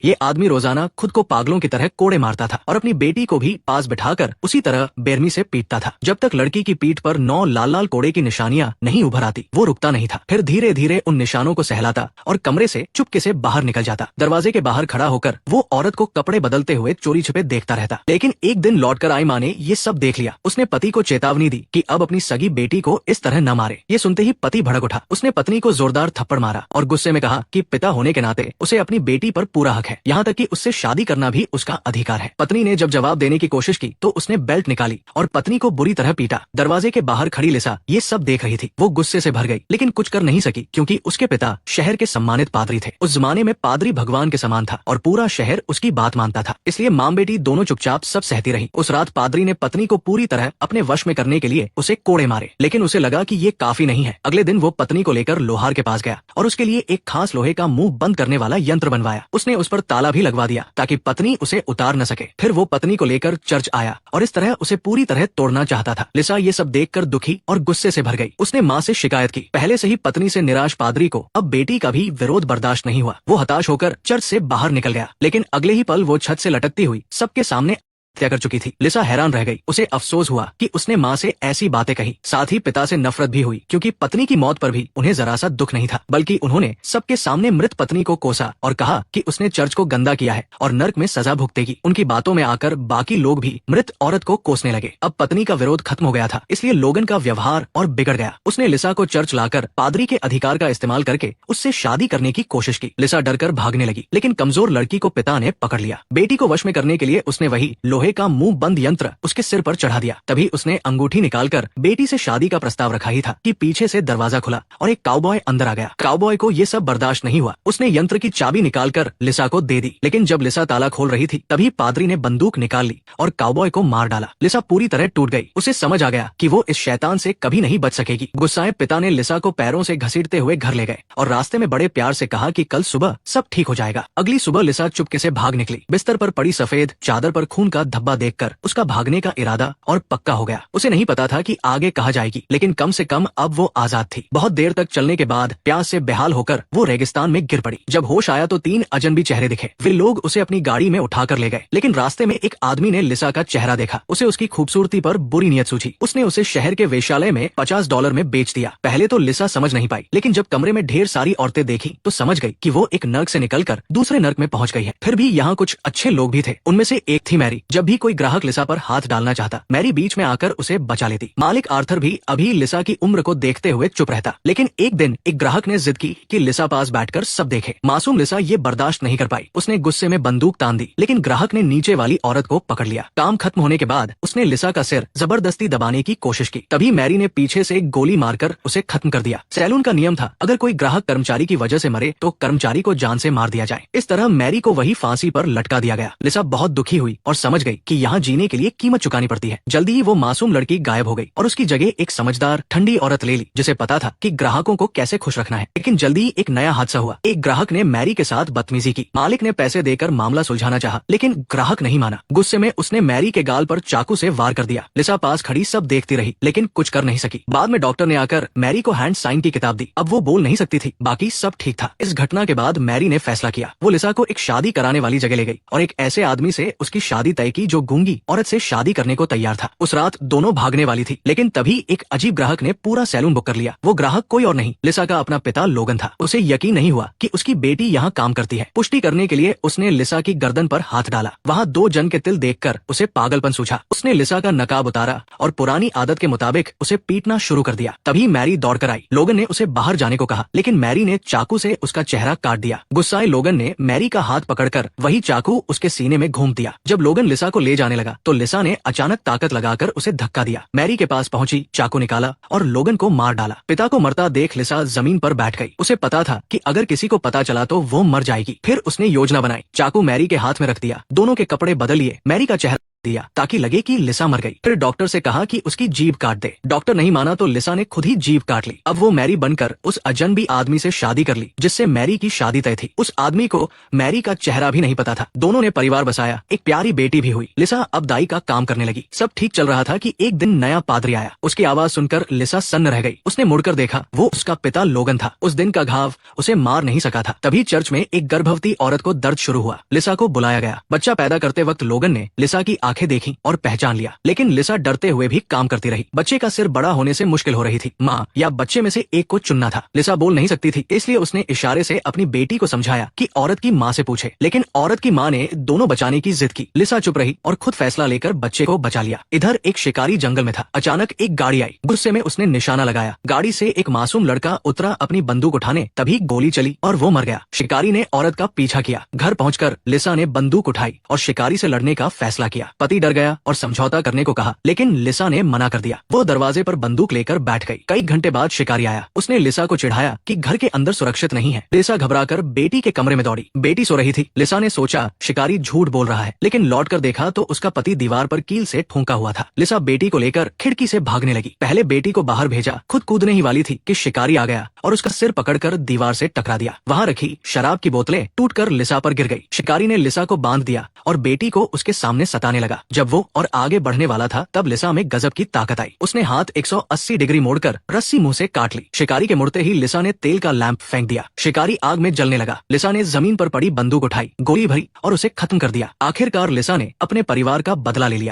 ये आदमी रोजाना खुद को पागलों की तरह कोड़े मारता था और अपनी बेटी को भी पास बिठाकर उसी तरह बेरमी से पीटता था। जब तक लड़की की पीठ पर 9 लाल लाल कोड़े की निशानियां नहीं उभर आती, वो रुकता नहीं था। फिर धीरे धीरे उन निशानों को सहलाता और कमरे से चुपके से बाहर निकल जाता। दरवाजे के बाहर खड़ा होकर वो औरत को कपड़े बदलते हुए चोरी छिपे देखता रहता। लेकिन एक दिन लौटकर आई माँ ने ये सब देख लिया। उसने पति को चेतावनी दी कि अब अपनी सगी बेटी को इस तरह न मारे। ये सुनते ही पति भड़क उठा। उसने पत्नी को जोरदार थप्पड़ मारा और गुस्से में कहा कि पिता होने के नाते उसे अपनी बेटी पर पूरा हक है, यहाँ तक कि उससे शादी करना भी उसका अधिकार है। पत्नी ने जब जवाब देने की कोशिश की तो उसने बेल्ट निकाली और पत्नी को बुरी तरह पीटा। दरवाजे के बाहर खड़ी लिसा ये सब देख रही थी। वो गुस्से से भर गई लेकिन कुछ कर नहीं सकी क्योंकि उसके पिता शहर के सम्मानित पादरी थे। उस जमाने में पादरी भगवान के समान था और पूरा शहर उसकी बात मानता था। इसलिए माँ बेटी दोनों चुपचाप सब सहती रही। उस रात पादरी ने पत्नी को पूरी तरह अपने वश में करने के लिए उसे कोड़े मारे, लेकिन उसे लगा कि ये काफी नहीं है। अगले दिन वो पत्नी को लेकर लोहार के पास गया और उसके लिए एक खास लोहे का मुंह बंद करने वाला यंत्र बनवाया। उसने उस पर ताला भी लगवा दिया ताकि पत्नी उसे उतार न सके। फिर वो पत्नी को लेकर चर्च आया और इस तरह उसे पूरी तरह तोड़ना चाहता था। लिसा ये सब देखकर दुखी और गुस्से से भर गई। उसने माँ से शिकायत की। पहले से ही पत्नी से निराश पादरी को अब बेटी का भी विरोध बर्दाश्त नहीं हुआ। वो हताश होकर चर्च से बाहर निकल गया, लेकिन अगले ही पल वो छत से लटकती हुई सबके सामने हत्या कर चुकी थी। लिसा हैरान रह गई। उसे अफसोस हुआ कि उसने माँ से ऐसी बातें कही। साथ ही पिता से नफरत भी हुई क्योंकि पत्नी की मौत पर भी उन्हें जरा सा दुख नहीं था, बल्कि उन्होंने सबके सामने मृत पत्नी को कोसा और कहा कि उसने चर्च को गंदा किया है और नर्क में सजा भुगतेगी। उनकी बातों में आकर बाकी लोग भी मृत औरत को कोसने लगे। अब पत्नी का विरोध खत्म हो गया था, इसलिए लोगन का व्यवहार और बिगड़ गया। उसने लिसा को चर्च लाकर पादरी के अधिकार का इस्तेमाल करके उससे शादी करने की कोशिश की। लिसा डरकर भागने लगी, लेकिन कमजोर लड़की को पिता ने पकड़ लिया। बेटी को वश में करने के लिए उसने वही लोहे का मुंह बंद यंत्र उसके सिर पर चढ़ा दिया। तभी उसने अंगूठी निकालकर बेटी से शादी का प्रस्ताव रखा ही था कि पीछे से दरवाजा खुला और एक काउबॉय अंदर आ गया। काउबॉय को ये सब बर्दाश्त नहीं हुआ। उसने यंत्र की चाबी निकालकर लिसा को दे दी, लेकिन जब लिसा ताला खोल रही थी तभी पादरी ने बंदूक निकाल ली और काउबॉय को मार डाला। लिसा पूरी तरह टूट गई। उसे समझ आ गया कि वो इस शैतान से कभी नहीं बच सकेगी। गुस्साए पिता ने लिसा को पैरों से घसीटते हुए घर ले गए और रास्ते में बड़े प्यार से कहा कि कल सुबह सब ठीक हो जाएगा। अगली सुबह लिसा चुपके से भाग निकली। बिस्तर पर पड़ी सफेद चादर पर खून का धब्बा देखकर उसका भागने का इरादा और पक्का हो गया। उसे नहीं पता था कि आगे कहाँ जाएगी, लेकिन कम से कम अब वो आजाद थी। बहुत देर तक चलने के बाद प्यास से बेहाल होकर वो रेगिस्तान में गिर पड़ी। जब होश आया तो 3 अजनबी चेहरे दिखे। वे लोग उसे अपनी गाड़ी में उठाकर ले गए, लेकिन रास्ते में एक आदमी ने लिसा का चेहरा देखा। उसे उसकी खूबसूरती पर बुरी नीयत सूझी। उसने उसे शहर के वेश्यालय में $50 में बेच दिया। पहले तो लिसा समझ नहीं पाई, लेकिन जब कमरे में ढेर सारी औरतें देखी तो समझ गई कि वो एक नर्क से निकलकर दूसरे नर्क में पहुंच गई है। फिर भी यहाँ कुछ अच्छे लोग भी थे। उनमें से एक थी मैरी। जब भी कोई ग्राहक लिसा पर हाथ डालना चाहता, मैरी बीच में आकर उसे बचा लेती। मालिक आर्थर भी अभी लिसा की उम्र को देखते हुए चुप रहता, लेकिन एक दिन एक ग्राहक ने जिद की कि लिसा पास बैठकर सब देखे। मासूम लिसा ये बर्दाश्त नहीं कर पाई। उसने गुस्से में बंदूक तान दी, लेकिन ग्राहक ने नीचे वाली औरत को पकड़ लिया। काम खत्म होने के बाद उसने लिसा का सिर जबरदस्ती दबाने की कोशिश की। तभी मैरी ने पीछे से एक गोली मारकर उसे खत्म कर दिया। सैलून का नियम था, अगर कोई ग्राहक कर्मचारी की वजह से मरे तो कर्मचारी को जान से मार दिया जाए। इस तरह मैरी को वही फांसी पर लटका दिया गया। लिसा बहुत दुखी हुई और समझ गई कि यहाँ जीने के लिए कीमत चुकानी पड़ती है। जल्दी ही वो मासूम लड़की गायब हो गई और उसकी जगह एक समझदार ठंडी औरत ले ली, जिसे पता था कि ग्राहकों को कैसे खुश रखना है। लेकिन जल्दी ही एक नया हादसा हुआ। एक ग्राहक ने मैरी के साथ बदतमीजी की। मालिक ने पैसे देकर मामला सुलझाना चाहा, लेकिन ग्राहक नहीं माना। गुस्से में उसने मैरी के गाल पर चाकू से वार कर दिया। लिसा पास खड़ी सब देखती रही, लेकिन कुछ कर नहीं सकी। बाद में डॉक्टर ने आकर मैरी को हैंड साइन की किताब दी। अब वो बोल नहीं सकती थी, बाकी सब ठीक था। इस घटना के बाद मैरी ने फैसला किया। वो लिसा को एक शादी कराने वाली जगह ले गई और एक ऐसे आदमी से उसकी शादी तय की जो गूंगी औरत से शादी करने को तैयार था। उस रात दोनों भागने वाली थी, लेकिन तभी एक अजीब ग्राहक ने पूरा सैलून बुक कर लिया। वो ग्राहक कोई और नहीं, लिसा का अपना पिता लोगन था। उसे यकीन नहीं हुआ कि उसकी बेटी यहाँ काम करती है। पुष्टि करने के लिए उसने लिसा की गर्दन पर हाथ डाला। वहाँ 2 जन के तिल देखकर उसे पागलपन सूझा। उसने लिसा का नकाब उतारा और पुरानी आदत के मुताबिक उसे पीटना शुरू कर दिया। तभी मैरी दौड़कर आई। लोगन ने उसे बाहर जाने को कहा, लेकिन मैरी ने चाकू से उसका चेहरा काट दिया। गुस्साए लोगन ने मैरी का हाथ पकड़कर वही चाकू उसके सीने में घूम दिया। जब लोगन लिसा को ले जाने लगा तो लिसा ने अचानक ताकत लगाकर उसे धक्का दिया। मैरी के पास पहुंची, चाकू निकाला और लोगन को मार डाला। पिता को मरता देख लिसा जमीन पर बैठ गई। उसे पता था कि अगर किसी को पता चला तो वो मर जाएगी। फिर उसने योजना बनाई। चाकू मैरी के हाथ में रख दिया, दोनों के कपड़े बदल लिए। मैरी का चेहरा दिया ताकि लगे कि लिसा मर गई। फिर डॉक्टर से कहा कि उसकी जीभ काट दे। डॉक्टर नहीं माना तो लिसा ने खुद ही जीभ काट ली। अब वो मैरी बनकर उस अजनबी आदमी से शादी कर ली जिससे मैरी की शादी तय थी। उस आदमी को मैरी का चेहरा भी नहीं पता था। दोनों ने परिवार बसाया, एक प्यारी बेटी भी हुई। लिसा अब दाई का काम करने लगी। सब ठीक चल रहा था कि एक दिन नया पादरी आया। उसकी आवाज सुनकर लिसा सन्न रह गई। उसने मुड़कर देखा, वो उसका पिता लोगन था। उस दिन का घाव उसे मार नहीं सका था। तभी चर्च में एक गर्भवती औरत को दर्द शुरू हुआ। लिसा को बुलाया गया। बच्चा पैदा करते वक्त लोगन ने लिसा की आंखें देखी और पहचान लिया, लेकिन लिसा डरते हुए भी काम करती रही। बच्चे का सिर बड़ा होने से मुश्किल हो रही थी। माँ या बच्चे में से एक को चुनना था। लिसा बोल नहीं सकती थी, इसलिए उसने इशारे से अपनी बेटी को समझाया कि औरत की माँ से पूछे, लेकिन औरत की माँ ने दोनों बचाने की जिद की। लिसा चुप रही और खुद फैसला लेकर बच्चे को बचा लिया। इधर एक शिकारी जंगल में था। अचानक एक गाड़ी आई। गुस्से में उसने निशाना लगाया। गाड़ी से एक मासूम लड़का उतरा अपनी बंदूक उठाने, तभी गोली चली और वो मर गया। शिकारी ने औरत का पीछा किया। घर पहुंचकर लिसा ने बंदूक उठाई और शिकारी से लड़ने का फैसला किया। पति डर गया और समझौता करने को कहा, लेकिन लिसा ने मना कर दिया। वो दरवाजे पर बंदूक लेकर बैठ गई। कई घंटे बाद शिकारी आया। उसने लिसा को चिढ़ाया कि घर के अंदर सुरक्षित नहीं है। लिसा घबराकर बेटी के कमरे में दौड़ी। बेटी सो रही थी। लिसा ने सोचा शिकारी झूठ बोल रहा है, लेकिन लौटकर देखा तो उसका पति दीवार पर कील से ठोंका हुआ था। लिसा बेटी को लेकर खिड़की से भागने लगी। पहले बेटी को बाहर भेजा, खुद कूदने ही वाली थी कि शिकारी आ गया और उसका सिर पकड़कर दीवार से टकरा दिया। वहां रखी शराब की बोतलें टूटकर लिसा पर गिर गई। शिकारी ने लिसा को बांध दिया और बेटी को उसके सामने सताने लगा। जब वो और आगे बढ़ने वाला था तब लिसा में गजब की ताकत आई। उसने हाथ 180 डिग्री मोड़कर रस्सी मुंह से काट ली। शिकारी के मुड़ते ही लिसा ने तेल का लैंप फेंक दिया। शिकारी आग में जलने लगा। लिसा ने जमीन पर पड़ी बंदूक उठाई, गोली भरी और उसे खत्म कर दिया। आखिरकार लिसा ने अपने परिवार का बदला ले लिया।